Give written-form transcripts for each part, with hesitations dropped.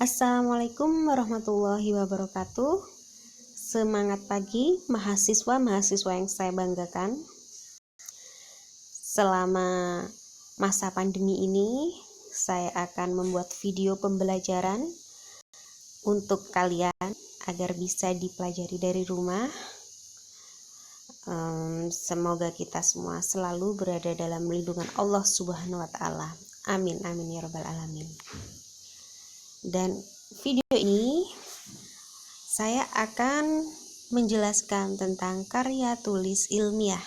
Assalamualaikum warahmatullahi wabarakatuh. Semangat pagi mahasiswa-mahasiswa yang saya banggakan. Selama masa pandemi ini, saya akan membuat video pembelajaran untuk kalian agar bisa dipelajari dari rumah. Semoga kita semua selalu berada dalam lindungan Allah Subhanahu wa Ta'ala. Amin, amin ya Rabbal 'Alamin. Dan video ini saya akan menjelaskan tentang karya tulis ilmiah.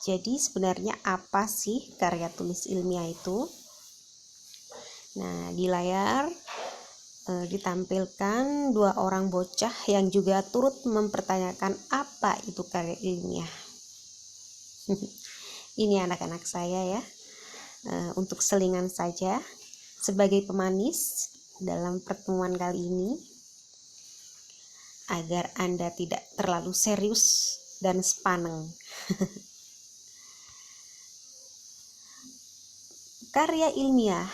Jadi sebenarnya apa sih karya tulis ilmiah itu? Nah, di layar ditampilkan dua orang bocah yang juga turut mempertanyakan apa itu karya ilmiah. Ini anak-anak saya ya, untuk selingan saja sebagai pemanis dalam pertemuan kali ini, agar Anda tidak terlalu serius dan sepaneng. Karya ilmiah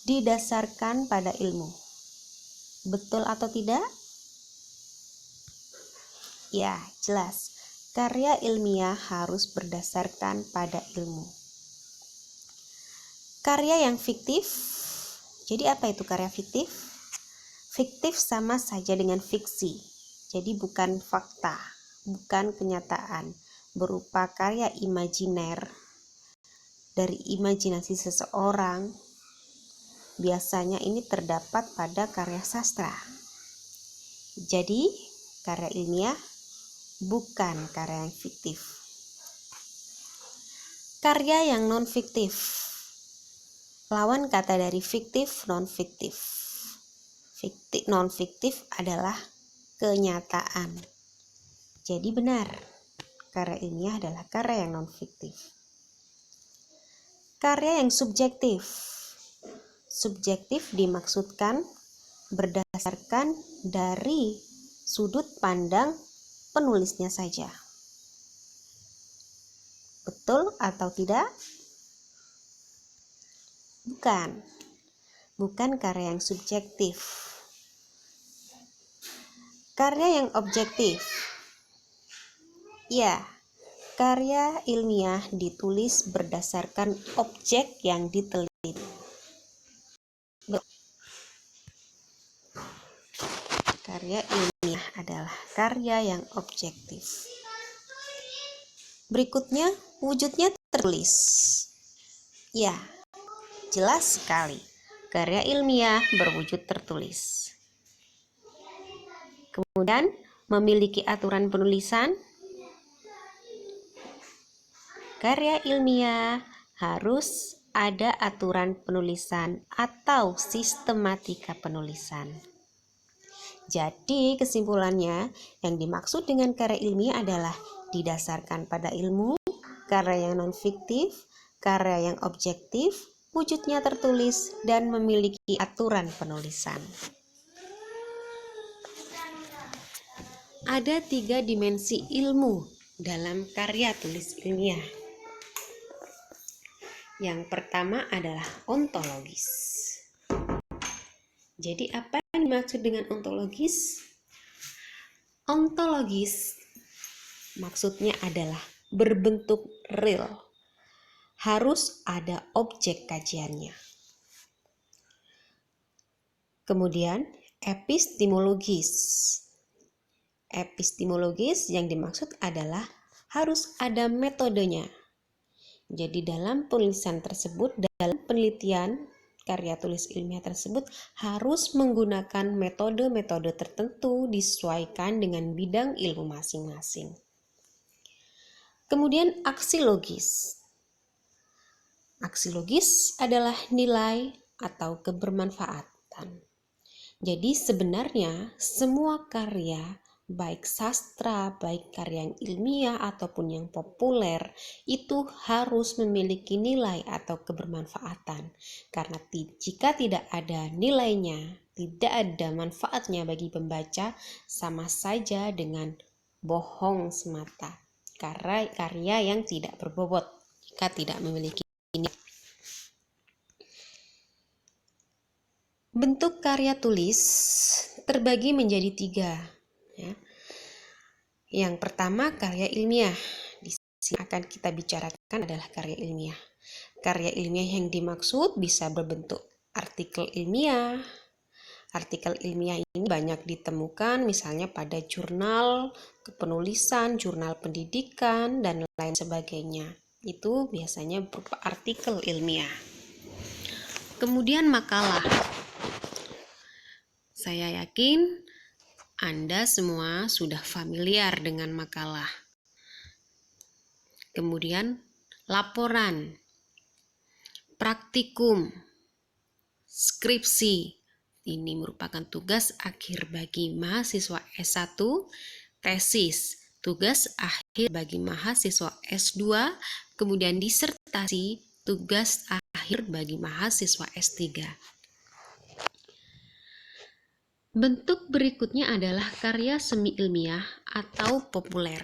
didasarkan pada ilmu. Betul atau tidak? Ya, jelas. Karya ilmiah harus berdasarkan pada ilmu. Karya yang fiktif. Jadi apa itu karya fiktif? Fiktif sama saja dengan fiksi. Jadi bukan fakta, bukan kenyataan, berupa karya imajiner dari imajinasi seseorang. Biasanya ini terdapat pada karya sastra. Jadi, karya ilmiah bukan karya yang fiktif. Karya yang non-fiktif. Lawan kata dari fiktif, non-fiktif. Non-fiktif adalah kenyataan. Jadi benar, karya ilmiah adalah karya yang non-fiktif. Karya yang subjektif. Subjektif dimaksudkan berdasarkan dari sudut pandang penulisnya saja. Betul atau tidak? Bukan karya yang subjektif. Karya yang objektif. Ya, karya ilmiah ditulis berdasarkan objek yang diteliti. Karya ilmiah adalah karya yang objektif. Berikutnya, wujudnya tertulis. Ya, jelas sekali. Karya ilmiah berwujud tertulis. Kemudian, memiliki aturan penulisan. Karya ilmiah harus ada aturan penulisan atau sistematika penulisan. Jadi kesimpulannya, yang dimaksud dengan karya ilmiah adalah didasarkan pada ilmu, karya yang non-fiktif, karya yang objektif, wujudnya tertulis, dan memiliki aturan penulisan. Ada 3 dimensi ilmu dalam karya tulis ilmiah. Yang pertama adalah ontologis. Jadi apa yang dimaksud dengan ontologis? Ontologis maksudnya adalah berbentuk real. Harus ada objek kajiannya. Kemudian epistemologis. Epistemologis yang dimaksud adalah harus ada metodenya. Jadi dalam penulisan tersebut, dalam penelitian karya tulis ilmiah tersebut harus menggunakan metode-metode tertentu disesuaikan dengan bidang ilmu masing-masing. Kemudian aksiologis. Aksiologis adalah nilai atau kebermanfaatan. Jadi sebenarnya semua karya, baik sastra, baik karya yang ilmiah ataupun yang populer, itu harus memiliki nilai atau kebermanfaatan. Karena jika tidak ada nilainya, tidak ada manfaatnya bagi pembaca, sama saja dengan bohong semata. Karya yang tidak berbobot jika tidak memiliki nilai. Bentuk karya tulis terbagi menjadi 3. Ya. Yang pertama karya ilmiah. Di sini akan kita bicarakan adalah karya ilmiah. Karya ilmiah yang dimaksud bisa berbentuk artikel ilmiah. Artikel ilmiah ini banyak ditemukan misalnya pada jurnal kepenulisan, jurnal pendidikan, dan lain sebagainya. Itu biasanya berupa artikel ilmiah. Kemudian makalah. Saya yakin Anda semua sudah familiar dengan makalah. Kemudian laporan, praktikum, skripsi. Ini merupakan tugas akhir bagi mahasiswa S1, tesis, tugas akhir bagi mahasiswa S2, kemudian disertasi, tugas akhir bagi mahasiswa S3. Bentuk berikutnya adalah karya semi ilmiah atau populer.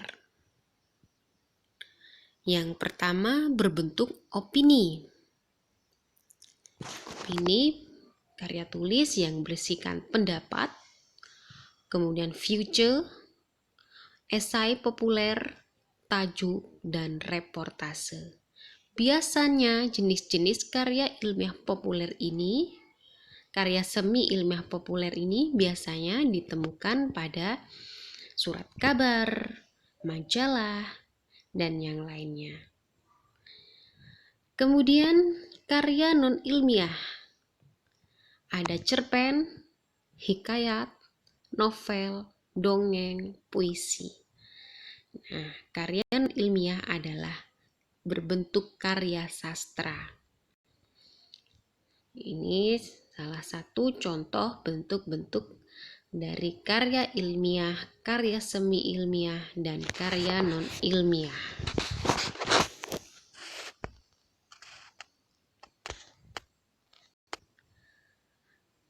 Yang pertama berbentuk opini. Opini karya tulis yang berisikan pendapat, kemudian future, esai populer, tajuk, dan reportase. Biasanya jenis-jenis karya ilmiah populer ini, karya semi ilmiah populer ini biasanya ditemukan pada surat kabar, majalah, dan yang lainnya. Kemudian karya non-ilmiah. Ada cerpen, hikayat, novel, dongeng, puisi. Nah, karya ilmiah adalah berbentuk karya sastra. Ini salah satu contoh bentuk-bentuk dari karya ilmiah, karya semi ilmiah, dan karya non-ilmiah.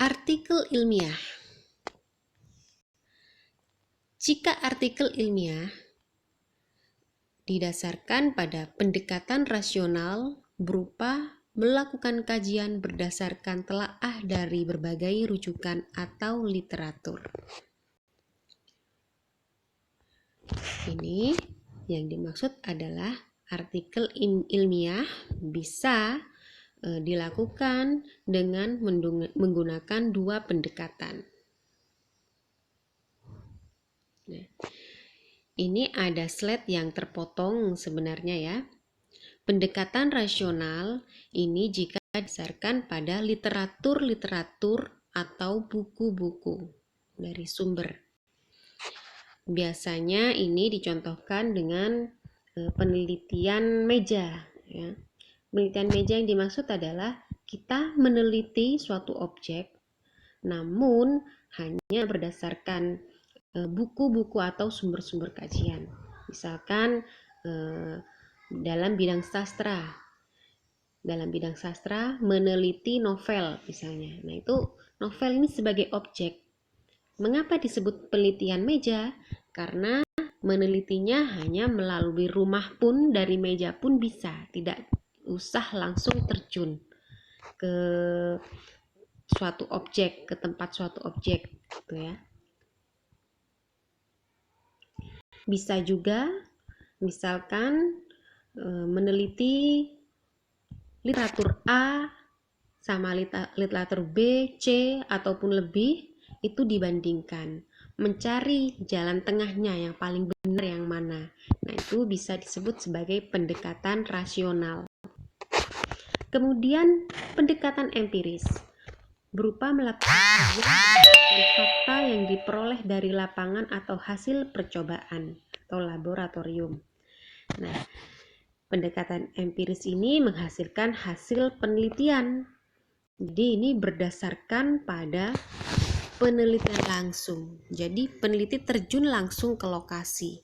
Artikel ilmiah. Jika artikel ilmiah didasarkan pada pendekatan rasional berupa melakukan kajian berdasarkan telaah dari berbagai rujukan atau literatur. Ini yang dimaksud adalah artikel ilmiah bisa dilakukan dengan menggunakan 2 pendekatan. Nah, ini ada slide yang terpotong sebenarnya ya. Pendekatan rasional ini jika didasarkan pada literatur atau buku-buku dari sumber. Biasanya ini dicontohkan dengan penelitian meja ya. Penelitian meja yang dimaksud adalah kita meneliti suatu objek namun hanya berdasarkan buku-buku atau sumber-sumber kajian. Misalkan dalam bidang sastra. Dalam bidang sastra meneliti novel misalnya. Nah, itu novel ini sebagai objek. Mengapa disebut penelitian meja? Karena menelitinya hanya melalui rumah pun, dari meja pun bisa, tidak usah langsung terjun ke suatu objek, ke tempat suatu objek gitu ya. Bisa juga misalkan meneliti literatur A sama literatur B, C ataupun lebih, itu dibandingkan, mencari jalan tengahnya yang paling benar yang mana. Nah, itu bisa disebut sebagai pendekatan rasional. Kemudian pendekatan empiris berupa melakukan kajian fakta yang diperoleh dari lapangan atau hasil percobaan atau laboratorium. Nah, pendekatan empiris ini menghasilkan hasil penelitian. Jadi ini berdasarkan pada penelitian langsung. Jadi peneliti terjun langsung ke lokasi.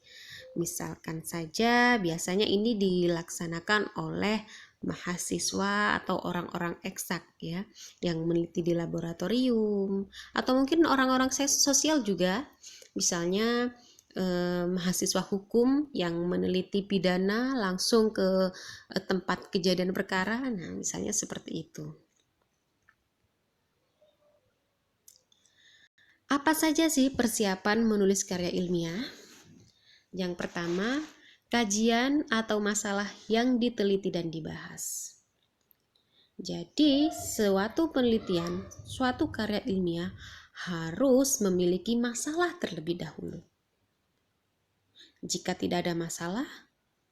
Misalkan saja biasanya ini dilaksanakan oleh mahasiswa atau orang-orang eksak ya, yang meneliti di laboratorium, atau mungkin orang-orang sosial juga, misalnya mahasiswa hukum yang meneliti pidana langsung ke tempat kejadian perkara. Nah, misalnya seperti itu. Apa saja sih persiapan menulis karya ilmiah? Yang pertama, kajian atau masalah yang diteliti dan dibahas. Jadi, suatu penelitian, suatu karya ilmiah harus memiliki masalah terlebih dahulu. Jika tidak ada masalah,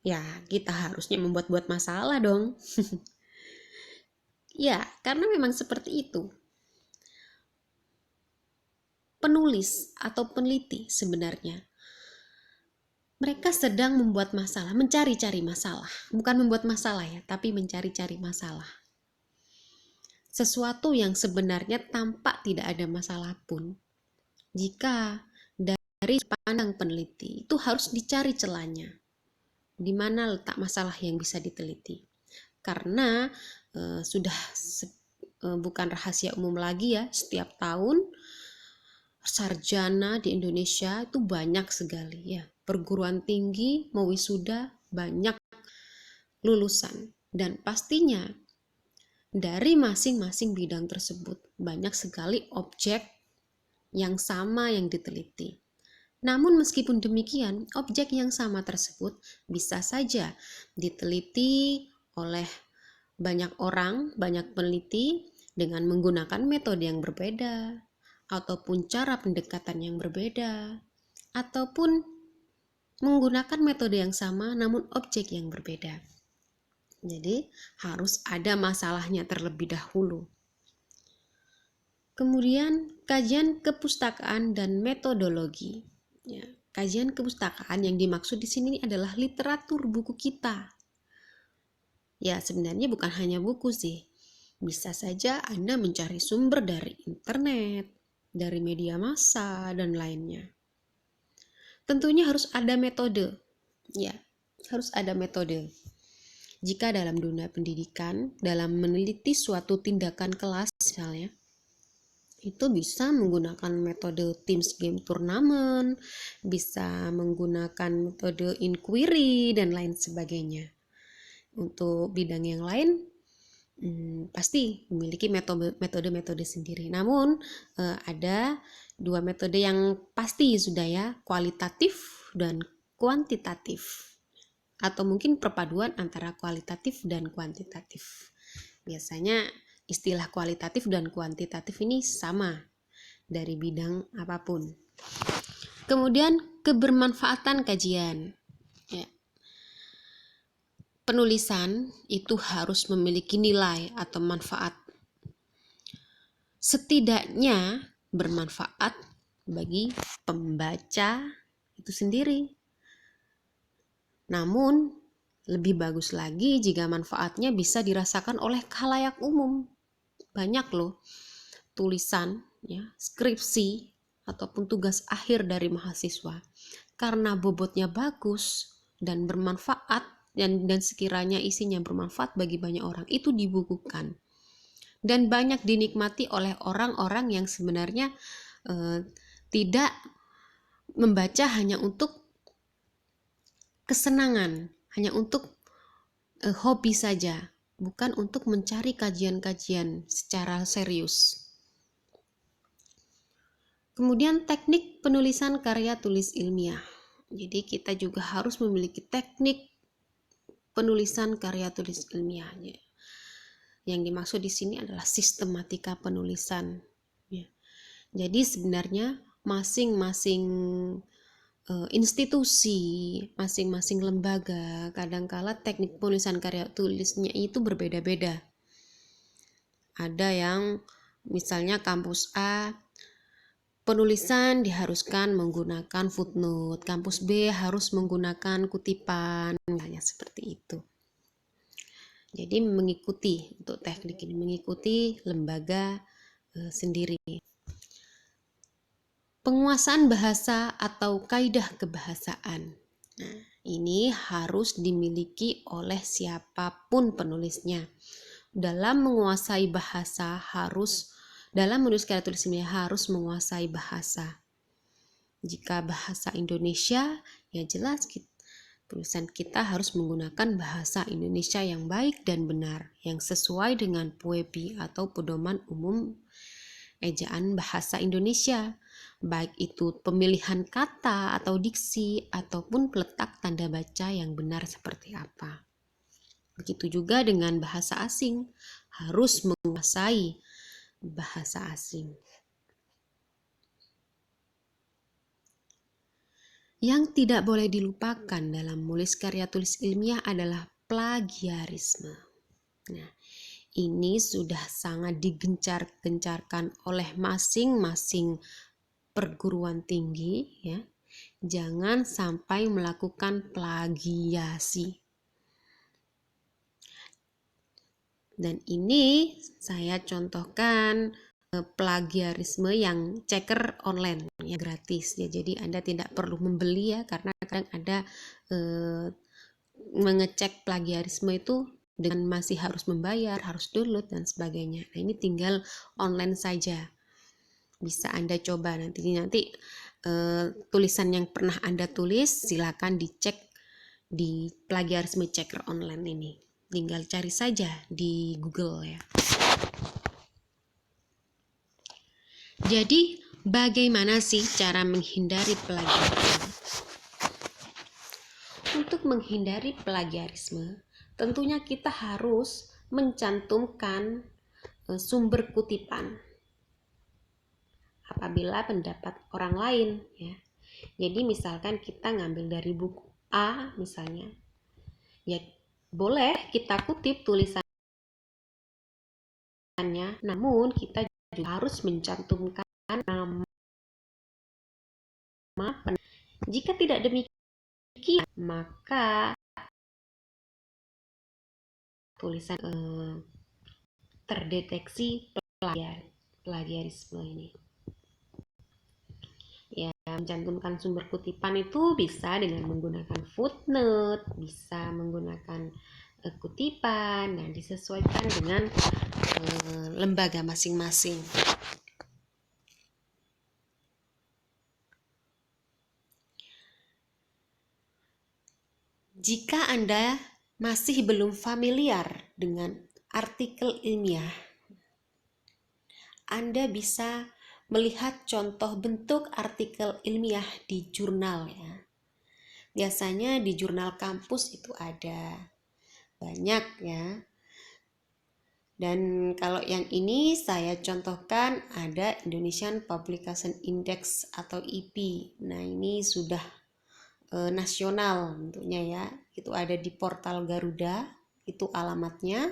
ya kita harusnya membuat-buat masalah dong. Ya, karena memang seperti itu. Penulis atau peneliti sebenarnya mereka sedang membuat masalah, mencari-cari masalah. Bukan membuat masalah ya, tapi mencari-cari masalah. Sesuatu yang sebenarnya tampak tidak ada masalah pun, jika dari pandang peneliti itu harus dicari celahnya. Di mana letak masalah yang bisa diteliti. Karena bukan rahasia umum lagi ya, setiap tahun sarjana di Indonesia itu banyak sekali ya. Perguruan tinggi mau wisuda banyak lulusan, dan pastinya dari masing-masing bidang tersebut banyak sekali objek yang sama yang diteliti. Namun meskipun demikian, objek yang sama tersebut bisa saja diteliti oleh banyak orang, banyak peneliti dengan menggunakan metode yang berbeda, ataupun cara pendekatan yang berbeda, ataupun menggunakan metode yang sama namun objek yang berbeda. Jadi harus ada masalahnya terlebih dahulu. Kemudian kajian kepustakaan dan metodologi. Ya, kajian kepustakaan yang dimaksud di sini adalah literatur buku kita. Ya, sebenarnya bukan hanya buku sih. Bisa saja Anda mencari sumber dari internet, dari media massa, dan lainnya. Tentunya harus ada metode. Ya, harus ada metode. Jika dalam dunia pendidikan, dalam meneliti suatu tindakan kelas misalnya, itu bisa menggunakan metode Teams Game Turnamen, bisa menggunakan metode inquiry, dan lain sebagainya. Untuk bidang yang lain, pasti memiliki metode-metode sendiri. Namun, ada dua metode yang pasti sudah ya, kualitatif dan kuantitatif. Atau mungkin perpaduan antara kualitatif dan kuantitatif. Biasanya istilah kualitatif dan kuantitatif ini sama dari bidang apapun. Kemudian kebermanfaatan kajian. Ya. Penulisan itu harus memiliki nilai atau manfaat. Setidaknya bermanfaat bagi pembaca itu sendiri. Namun, lebih bagus lagi jika manfaatnya bisa dirasakan oleh khalayak umum. Banyak loh tulisan, ya, skripsi, ataupun tugas akhir dari mahasiswa. Karena bobotnya bagus dan bermanfaat, dan sekiranya isinya bermanfaat bagi banyak orang, itu dibukukan. Dan banyak dinikmati oleh orang-orang yang sebenarnya tidak membaca hanya untuk kesenangan, hanya untuk hobi saja, bukan untuk mencari kajian-kajian secara serius. Kemudian teknik penulisan karya tulis ilmiah. Jadi kita juga harus memiliki teknik penulisan karya tulis ilmiah. Yang dimaksud di sini adalah sistematika penulisan. Jadi sebenarnya masing-masing institusi, masing-masing lembaga, kadangkala teknik penulisan karya tulisnya itu berbeda-beda. Ada yang misalnya kampus A, penulisan diharuskan menggunakan footnote, kampus B harus menggunakan kutipan, misalnya seperti itu. Jadi mengikuti untuk teknik ini, mengikuti lembaga sendiri. Penguasaan bahasa atau kaidah kebahasaan. Nah, ini harus dimiliki oleh siapapun penulisnya. Dalam menguasai bahasa dalam menulis karya tulis ilmiah harus menguasai bahasa. Jika bahasa Indonesia, ya jelas tulisan kita harus menggunakan bahasa Indonesia yang baik dan benar, yang sesuai dengan PUEBI atau Pedoman Umum Ejaan Bahasa Indonesia. baik itu pemilihan kata atau diksi ataupun letak tanda baca yang benar seperti apa. Begitu juga dengan bahasa asing, harus menguasai bahasa asing. Yang tidak boleh dilupakan dalam menulis karya tulis ilmiah adalah plagiarisme. Nah, ini sudah sangat digencar-gencarkan oleh masing-masing perguruan tinggi, ya. Jangan sampai melakukan plagiasi. Dan ini saya contohkan plagiarisme yang checker online yang gratis ya. Jadi Anda tidak perlu membeli ya, karena kadang ada mengecek plagiarisme itu dengan masih harus membayar, harus download dan sebagainya. Nah, ini tinggal online saja. Bisa Anda coba nanti tulisan yang pernah Anda tulis silakan dicek di plagiarisme checker online ini. Tinggal cari saja di Google ya. Jadi, bagaimana sih cara menghindari plagiarisme? Untuk menghindari plagiarisme, tentunya kita harus mencantumkan sumber kutipan apabila pendapat orang lain ya. Jadi misalkan kita ngambil dari buku A misalnya, ya boleh kita kutip tulisannya, namun kita juga harus mencantumkan nama. Jika tidak demikian, maka tulisan terdeteksi plagiarisme ini. Ya, mencantumkan sumber kutipan itu bisa dengan menggunakan footnote, bisa menggunakan kutipan, dan disesuaikan dengan lembaga masing-masing. Jika Anda masih belum familiar dengan artikel ilmiah, Anda bisa melihat contoh bentuk artikel ilmiah di jurnal ya. Biasanya di jurnal kampus itu ada banyak ya. Dan kalau yang ini saya contohkan ada Indonesian Publication Index atau IP. Nah, ini sudah nasional bentuknya ya. Itu ada di portal Garuda, itu alamatnya.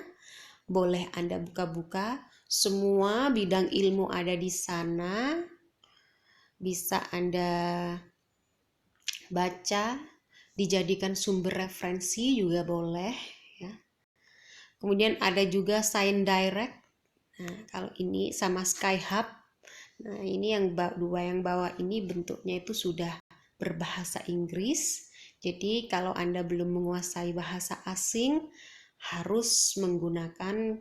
Boleh Anda buka-buka, semua bidang ilmu ada di sana. Bisa Anda baca, dijadikan sumber referensi juga boleh ya. Kemudian ada juga Science Direct. Nah, kalau ini sama Skyhub. Nah, ini yang dua yang bawah ini bentuknya itu sudah berbahasa Inggris. Jadi kalau Anda belum menguasai bahasa asing, harus menggunakan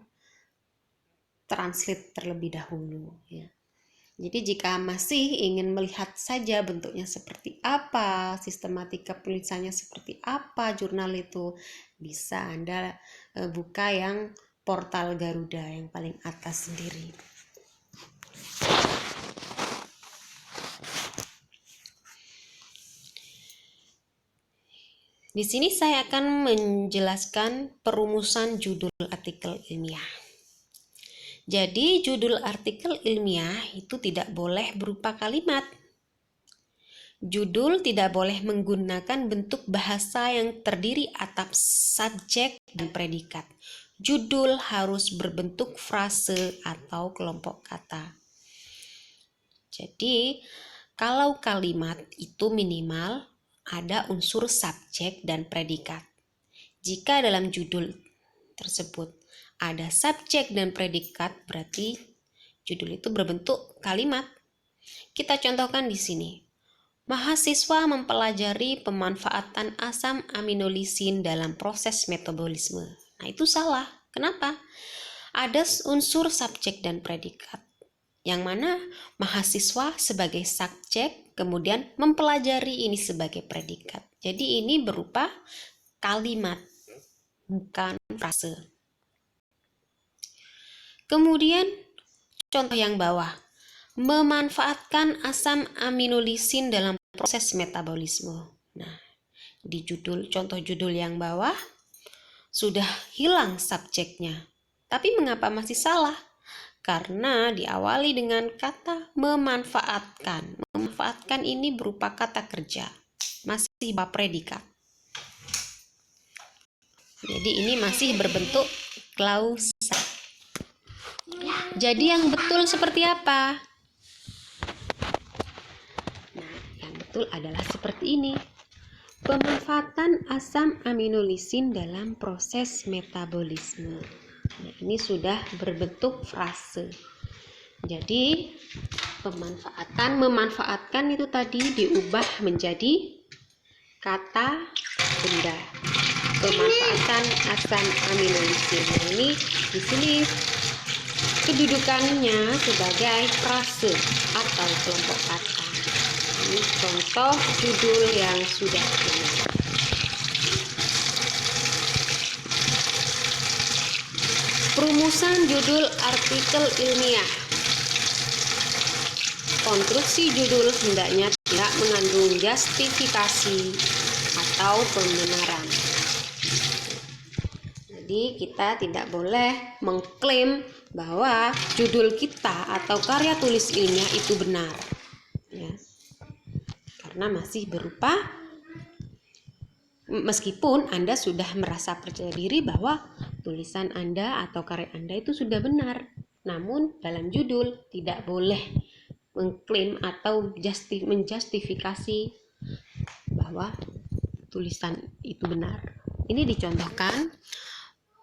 translate terlebih dahulu ya. Jadi jika masih ingin melihat saja bentuknya seperti apa, sistematika penulisannya seperti apa jurnal itu, bisa Anda buka yang portal Garuda yang paling atas sendiri. Di sini saya akan menjelaskan perumusan judul artikel ilmiah. Jadi judul artikel ilmiah itu tidak boleh berupa kalimat. Judul tidak boleh menggunakan bentuk bahasa yang terdiri atas subjek dan predikat. Judul harus berbentuk frase atau kelompok kata. Jadi kalau kalimat itu minimal ada unsur subjek dan predikat. Jika dalam judul tersebut ada subjek dan predikat, berarti judul itu berbentuk kalimat. Kita contohkan di sini. Mahasiswa mempelajari pemanfaatan asam aminolisin dalam proses metabolisme. Nah, itu salah. Kenapa? Ada unsur subjek dan predikat. Yang mana mahasiswa sebagai subjek, kemudian mempelajari ini sebagai predikat. Jadi ini berupa kalimat, bukan frase. Kemudian contoh yang bawah, memanfaatkan asam aminolisin dalam proses metabolisme. Nah, di contoh judul yang bawah sudah hilang subjeknya. Tapi mengapa masih salah? Karena diawali dengan kata memanfaatkan. Memanfaatkan ini berupa kata kerja, masih berupa predikat. Jadi ini masih berbentuk klausa. Jadi yang betul seperti apa? Nah, yang betul adalah seperti ini. Pemanfaatan asam aminolisin dalam proses metabolisme. Nah, ini sudah berbentuk frase. Jadi memanfaatkan itu tadi diubah menjadi kata benda. Pemanfaatan asam aminolisin. Nah, ini di sini kedudukannya sebagai frase atau kelompok kata. Ini contoh judul yang sudah benar. Perumusan judul artikel ilmiah. Konstruksi judul hendaknya tidak mengandung justifikasi atau pembenaran. Jadi kita tidak boleh mengklaim bahwa judul kita atau karya tulis ilmiah itu benar, ya. Karena masih berupa, meskipun Anda sudah merasa percaya diri bahwa tulisan Anda atau karya Anda itu sudah benar, namun dalam judul tidak boleh mengklaim atau menjustifikasi bahwa tulisan itu benar. Ini dicontohkan,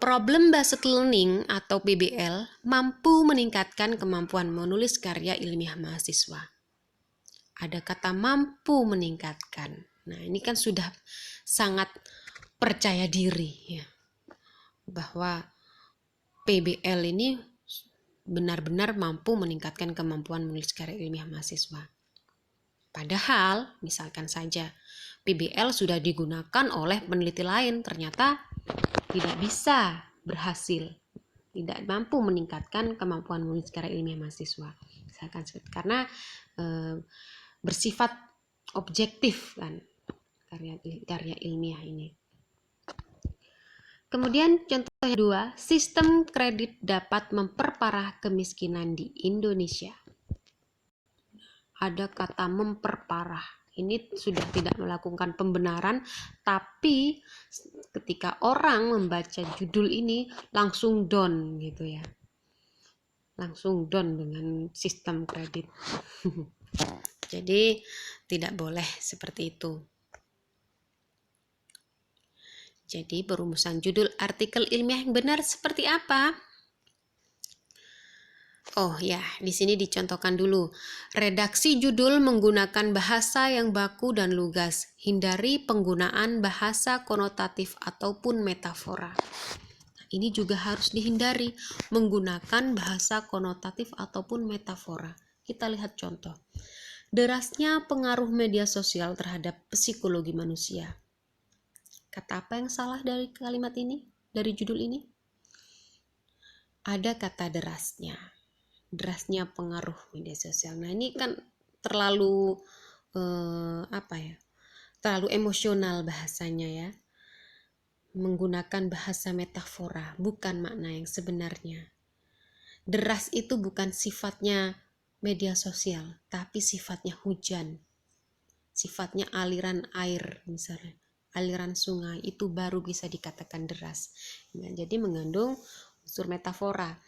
problem based learning atau PBL mampu meningkatkan kemampuan menulis karya ilmiah mahasiswa. Ada kata mampu meningkatkan. Nah, ini kan sudah sangat percaya diri, ya, bahwa PBL ini benar-benar mampu meningkatkan kemampuan menulis karya ilmiah mahasiswa. Padahal, misalkan saja PBL sudah digunakan oleh peneliti lain, ternyata tidak bisa berhasil, tidak mampu meningkatkan kemampuan menulis karya ilmiah mahasiswa. Misalkan karena bersifat objektif kan karya ilmiah ini. Kemudian contoh kedua, sistem kredit dapat memperparah kemiskinan di Indonesia. Ada kata memperparah. Ini sudah tidak melakukan pembenaran, tapi ketika orang membaca judul ini langsung down gitu ya. Langsung down dengan sistem kredit. Jadi tidak boleh seperti itu. Jadi perumusan judul artikel ilmiah yang benar seperti apa? Oh ya, di sini dicontohkan dulu. Redaksi judul menggunakan bahasa yang baku dan lugas. Hindari penggunaan bahasa konotatif ataupun metafora. Ini juga harus dihindari, menggunakan bahasa konotatif ataupun metafora. Kita lihat contoh. Derasnya pengaruh media sosial terhadap psikologi manusia. Kata apa yang salah dari kalimat ini, dari judul ini? Ada kata derasnya. Derasnya pengaruh media sosial. Nah, ini kan terlalu terlalu emosional bahasanya ya. Menggunakan bahasa metafora, bukan makna yang sebenarnya. Deras itu bukan sifatnya media sosial, tapi sifatnya hujan. Sifatnya aliran air misalnya. Aliran sungai itu baru bisa dikatakan deras. Nah, jadi mengandung unsur metafora.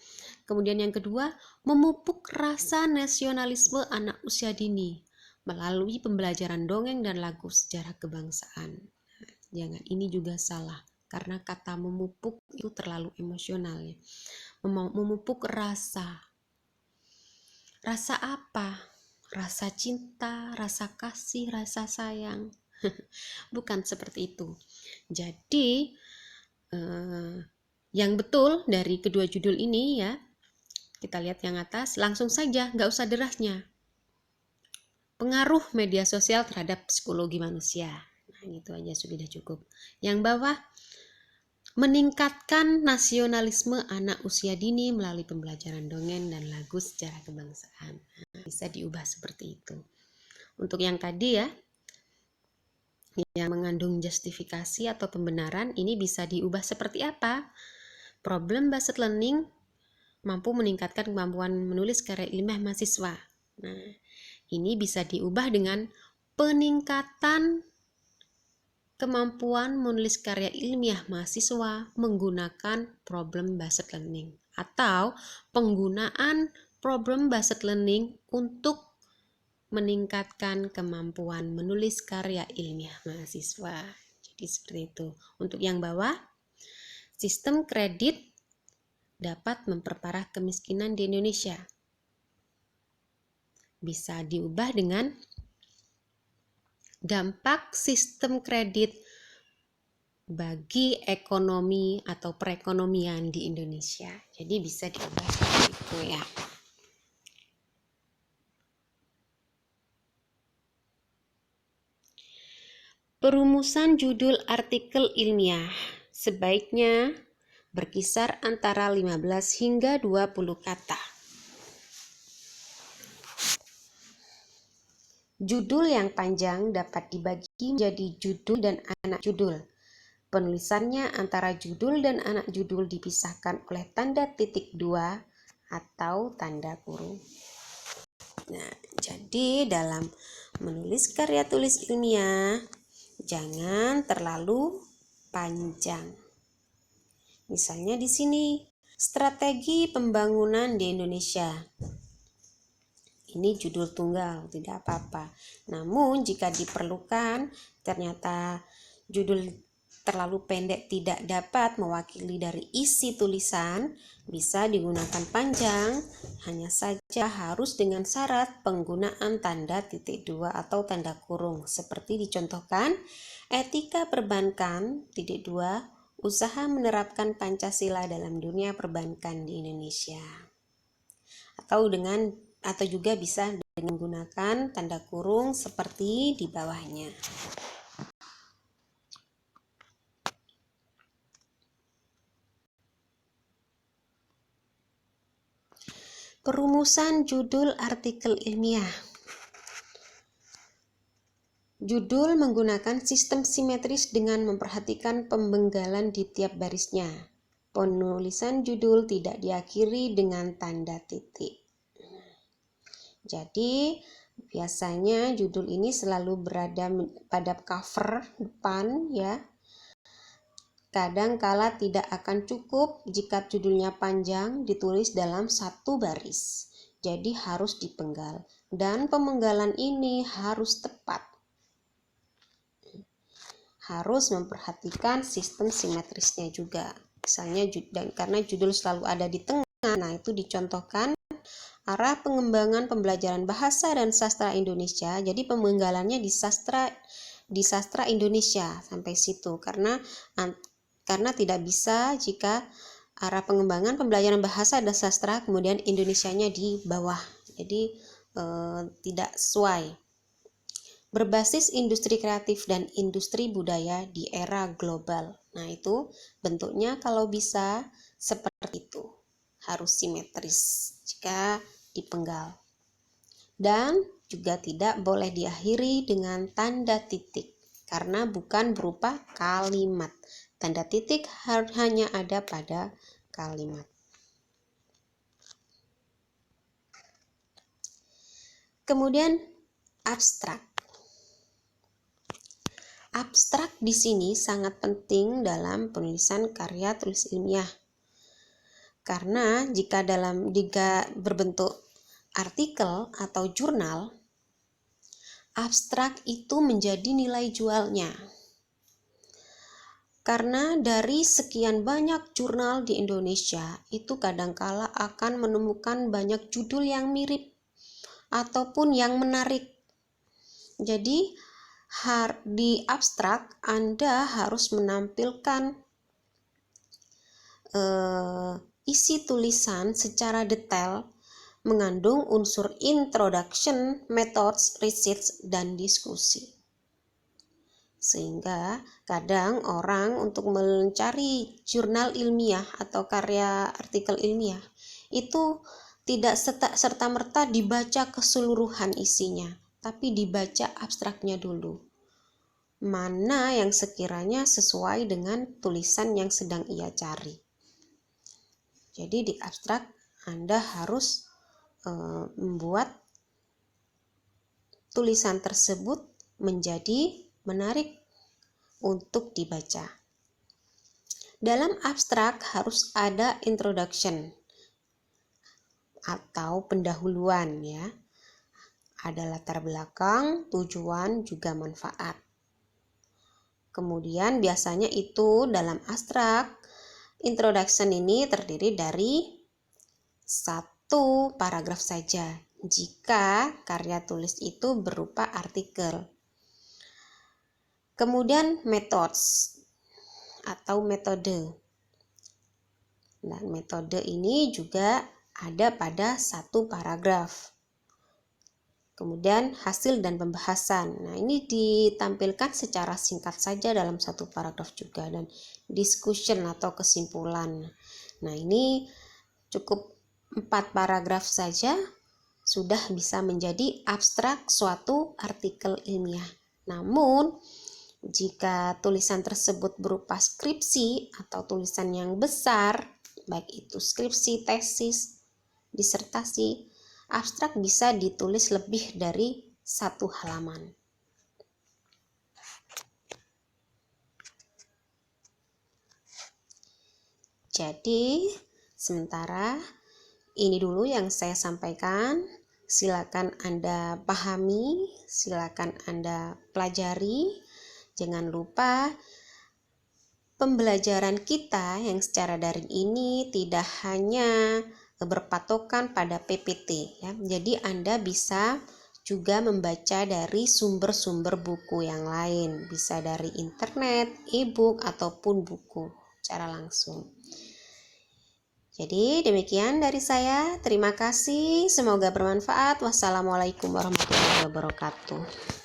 Kemudian yang kedua, memupuk rasa nasionalisme anak usia dini melalui pembelajaran dongeng dan lagu sejarah kebangsaan. Jangan, ini juga salah karena kata memupuk itu terlalu emosional ya. Memupuk rasa. Rasa apa? Rasa cinta, rasa kasih, rasa sayang. Bukan seperti itu. Jadi yang betul dari kedua judul ini ya, kita lihat yang atas, langsung saja, nggak usah derasnya. Pengaruh media sosial terhadap psikologi manusia. Nah, itu aja sudah cukup. Yang bawah, meningkatkan nasionalisme anak usia dini melalui pembelajaran dongeng dan lagu sejarah kebangsaan. Nah, bisa diubah seperti itu. Untuk yang tadi ya, yang mengandung justifikasi atau pembenaran, ini bisa diubah seperti apa? Problem based learning mampu meningkatkan kemampuan menulis karya ilmiah mahasiswa. Nah, ini bisa diubah dengan peningkatan kemampuan menulis karya ilmiah mahasiswa menggunakan problem based learning, atau penggunaan problem based learning untuk meningkatkan kemampuan menulis karya ilmiah mahasiswa. Jadi seperti itu. Untuk yang bawah, sistem kredit dapat memperparah kemiskinan di Indonesia. Bisa diubah dengan dampak sistem kredit bagi ekonomi atau perekonomian di Indonesia. Jadi bisa diubah seperti itu ya. Perumusan judul artikel ilmiah sebaiknya berkisar antara 15 hingga 20 kata. Judul yang panjang dapat dibagi menjadi judul dan anak judul. Penulisannya antara judul dan anak judul dipisahkan oleh tanda titik 2 atau tanda kurung. Nah, jadi dalam menulis karya tulis ilmiah, jangan terlalu panjang. Misalnya di sini, strategi pembangunan di Indonesia. Ini judul tunggal, tidak apa-apa. Namun jika diperlukan, ternyata judul terlalu pendek tidak dapat mewakili dari isi tulisan, bisa digunakan panjang, hanya saja harus dengan syarat penggunaan tanda titik 2 atau tanda kurung, seperti dicontohkan, etika perbankan, titik 2, usaha menerapkan Pancasila dalam dunia perbankan di Indonesia. Atau juga bisa dengan menggunakan tanda kurung seperti di bawahnya. Perumusan judul artikel ilmiah. Judul menggunakan sistem simetris dengan memperhatikan pembenggalan di tiap barisnya. Penulisan judul tidak diakhiri dengan tanda titik. Jadi, biasanya judul ini selalu berada pada cover depan ya. Kadang-kala tidak akan cukup jika judulnya panjang ditulis dalam satu baris. Jadi harus dipenggal. Dan pemenggalan ini harus tepat. Harus memperhatikan sistem simetrisnya juga. Misalnya karena judul selalu ada di tengah, nah itu dicontohkan arah pengembangan pembelajaran bahasa dan sastra Indonesia. Jadi pemenggalannya di sastra Indonesia sampai situ, karena tidak bisa jika arah pengembangan pembelajaran bahasa dan sastra kemudian Indonesianya di bawah. Jadi tidak sesuai. Berbasis industri kreatif dan industri budaya di era global. Nah, itu bentuknya kalau bisa seperti itu. Harus simetris jika dipenggal. Dan juga tidak boleh diakhiri dengan tanda titik karena bukan berupa kalimat. Tanda titik hanya ada pada kalimat. Kemudian abstrak. Abstrak di sini sangat penting dalam penulisan karya tulis ilmiah. Karena jika berbentuk artikel atau jurnal, abstrak itu menjadi nilai jualnya. Karena dari sekian banyak jurnal di Indonesia, itu kadangkala akan menemukan banyak judul yang mirip ataupun yang menarik. Jadi di abstrak Anda harus menampilkan isi tulisan secara detail, mengandung unsur introduction, methods, research, dan diskusi. Sehingga kadang orang untuk mencari jurnal ilmiah atau karya artikel ilmiah itu tidak serta-merta dibaca keseluruhan isinya, tapi dibaca abstraknya dulu. Mana yang sekiranya sesuai dengan tulisan yang sedang ia cari. Jadi di abstrak Anda harus membuat tulisan tersebut menjadi menarik untuk dibaca. Dalam abstrak harus ada introduction atau pendahuluan ya. Ada latar belakang, tujuan, juga manfaat. Kemudian biasanya itu dalam abstrak, introduction ini terdiri dari satu paragraf saja jika karya tulis itu berupa artikel. Kemudian methods atau metode. Dan metode ini juga ada pada satu paragraf. Kemudian hasil dan pembahasan. Nah, ini ditampilkan secara singkat saja dalam satu paragraf juga, dan discussion atau kesimpulan. Nah, ini cukup 4 paragraf saja sudah bisa menjadi abstrak suatu artikel ilmiah. Namun, jika tulisan tersebut berupa skripsi atau tulisan yang besar, baik itu skripsi, tesis, disertasi, abstrak bisa ditulis lebih dari 1 halaman. Jadi, sementara ini dulu yang saya sampaikan. Silakan Anda pahami, silakan Anda pelajari. Jangan lupa pembelajaran kita yang secara daring ini tidak hanya berpatokan pada PPT ya. Jadi Anda bisa juga membaca dari sumber-sumber buku yang lain, bisa dari internet, e-book ataupun buku secara langsung. Jadi demikian dari saya. Terima kasih, semoga bermanfaat. Wassalamualaikum warahmatullahi wabarakatuh.